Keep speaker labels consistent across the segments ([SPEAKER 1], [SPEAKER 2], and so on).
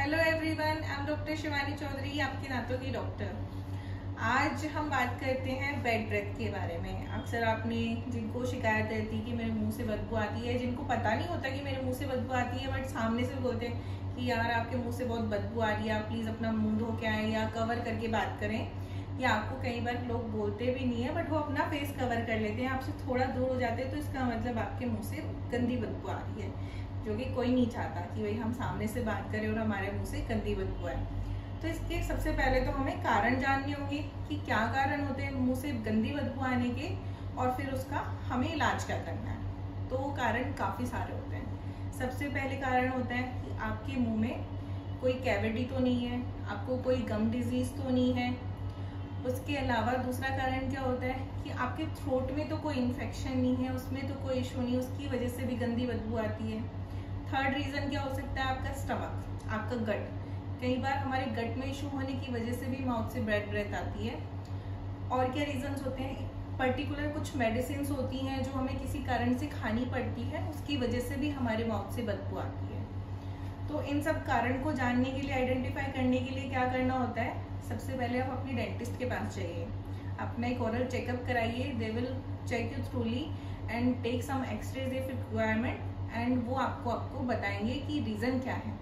[SPEAKER 1] Hello everyone, I am doctor Shivani Chaudhary, आपके दांतों की डॉक्टर। आज हम बात करते हैं बैड ब्रेथ के बारे में। अक्सर आपने जिनको शिकायत रहती है कि मेरे मुंह से बदबू आती है, जिनको पता नहीं होता कि मेरे मुंह से बदबू आती है बट सामने से बोलते हैं कि यार आपके मुंह से बहुत बदबू आ रही है, आप प्लीज़ अपना मुंह धो के आए या कवर करके बात करें। या आपको कई बार लोग बोलते भी नहीं है बट वो अपना फेस कवर कर लेते हैं, आपसे थोड़ा दूर हो जाते हैं तो इसका मतलब आपके मुँह से गंदी बदबू आ रही है, जो कि कोई नहीं चाहता कि भाई हम सामने से बात करें और हमारे मुंह से गंदी बदबू आए। तो इसके सबसे पहले तो हमें कारण जानने होंगे कि क्या कारण होते हैं मुंह से गंदी बदबू आने के, और फिर उसका हमें इलाज क्या करना है। तो कारण काफ़ी सारे होते हैं। सबसे पहले कारण होता है कि आपके मुंह में कोई कैविटी तो नहीं है, आपको कोई गम डिजीज तो नहीं है। उसके अलावा दूसरा कारण क्या होता है कि आपके थ्रोट में तो कोई इन्फेक्शन नहीं है, उसमें तो कोई इशू नहीं, उसकी वजह से भी गंदी बदबू आती है। थर्ड रीज़न क्या हो सकता है, आपका स्टमक, आपका गट। कई बार हमारे गट में इशू होने की वजह से भी माउथ से बैड ब्रेथ आती है। और क्या रीजंस होते हैं, पर्टिकुलर कुछ मेडिसिन होती हैं जो हमें किसी कारण से खानी पड़ती है, उसकी वजह से भी हमारे माउथ से बदबू आती है। तो इन सब कारण को जानने के लिए, आइडेंटिफाई करने के लिए क्या करना होता है, सबसे पहले आप अपने डेंटिस्ट के पास जाइए, अपना एक ओरल चेकअप कराइए। They will check you thoroughly and take some x-rays if requirement, and वो आपको बताएंगे कि रीज़न क्या है।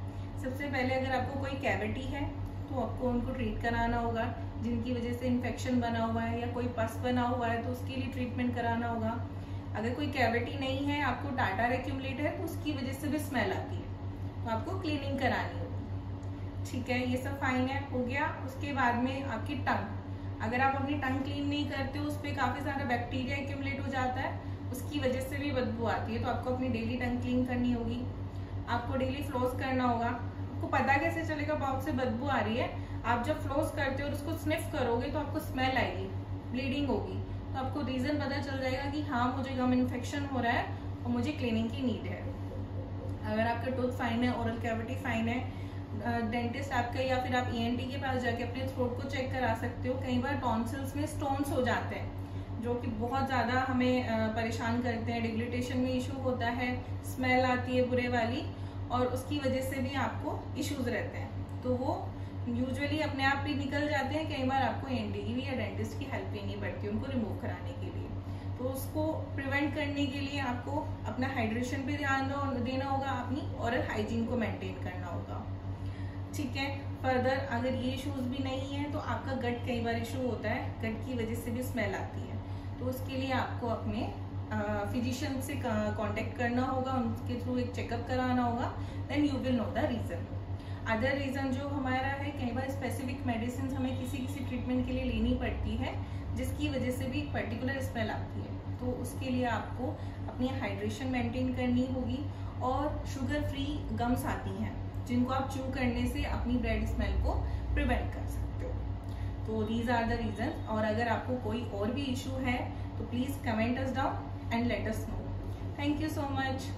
[SPEAKER 1] सबसे पहले अगर आपको कोई कैविटी है तो आपको उनको ट्रीट कराना होगा, जिनकी वजह से इन्फेक्शन बना हुआ है या कोई पस बना हुआ है तो उसके लिए ट्रीटमेंट कराना होगा। अगर कोई कैविटी नहीं है, आपको टाटा एक्यूमुलेट है तो उसकी वजह से भी स्मेल आती है तो आपको क्लीनिंग करानी होगी। ठीक है, ये सब फाइन है, हो गया। उसके बाद में आपकी टंग, अगर आप अपनी टंग क्लीन नहीं करते हो, उस पर काफ़ी सारा बैक्टीरिया एक्यूमुलेट हो जाता है, उसकी वजह से भी बदबू आती है, तो आपको अपनी डेली टंग क्लीन करनी होगी। आपको डेली फ्लोस करना होगा। आपको पता कैसे चलेगा माउथ से बदबू आ रही है, आप जब फ्लोस करते हो और उसको स्निफ करोगे तो आपको स्मेल आएगी, ब्लीडिंग होगी, तो आपको रीजन पता चल जाएगा कि हाँ मुझे गम इन्फेक्शन हो रहा है और मुझे क्लीनिंग की नीड है। अगर आपका टूथ फाइन है, ओरल कैविटी फाइन है, डेंटिस्ट आपका या फिर आप ENT के पास जाके अपने थ्रोट को चेक करा सकते हो। कई बार टॉन्सिल्स में स्टोन्स हो जाते हैं जो कि बहुत ज़्यादा हमें परेशान करते हैं, डिग्लिटेशन में इशू होता है, स्मेल आती है बुरे वाली, और उसकी वजह से भी आपको इश्यूज रहते हैं। तो वो यूजुअली अपने आप भी निकल जाते हैं, कई बार आपको ENT की भी या डेंटिस्ट की हेल्प ही नहीं पड़ती उनको रिमूव कराने के लिए। तो उसको प्रिवेंट करने के लिए आपको अपना हाइड्रेशन पे ध्यान देना होगा, अपनी ओरल हाइजीन को मेंटेन करना होगा। ठीक है, फर्दर अगर ये इश्यूज भी नहीं है तो आपका गट, कई बार इशू होता है, गट की वजह से भी स्मेल आती है, तो उसके लिए आपको अपने फिजिशियन से कांटेक्ट करना होगा, उनके थ्रू एक चेकअप कराना होगा, then you will know the reason. Other reason जो हमारा है, कई बार स्पेसिफिक मेडिसिन हमें किसी ट्रीटमेंट के लिए लेनी पड़ती है जिसकी वजह से भी पर्टिकुलर स्मेल आती है, तो उसके लिए आपको अपनी हाइड्रेशन मेंटेन करनी होगी। और शुगर फ्री गम्स आती हैं जिनको आप च्यू करने से अपनी ब्रेड स्मेल को प्रिवेंट कर सकते हो। तो दीज आर द रीजन। और अगर आपको कोई और भी इशू है तो please comment us down and let us know. Thank you so much.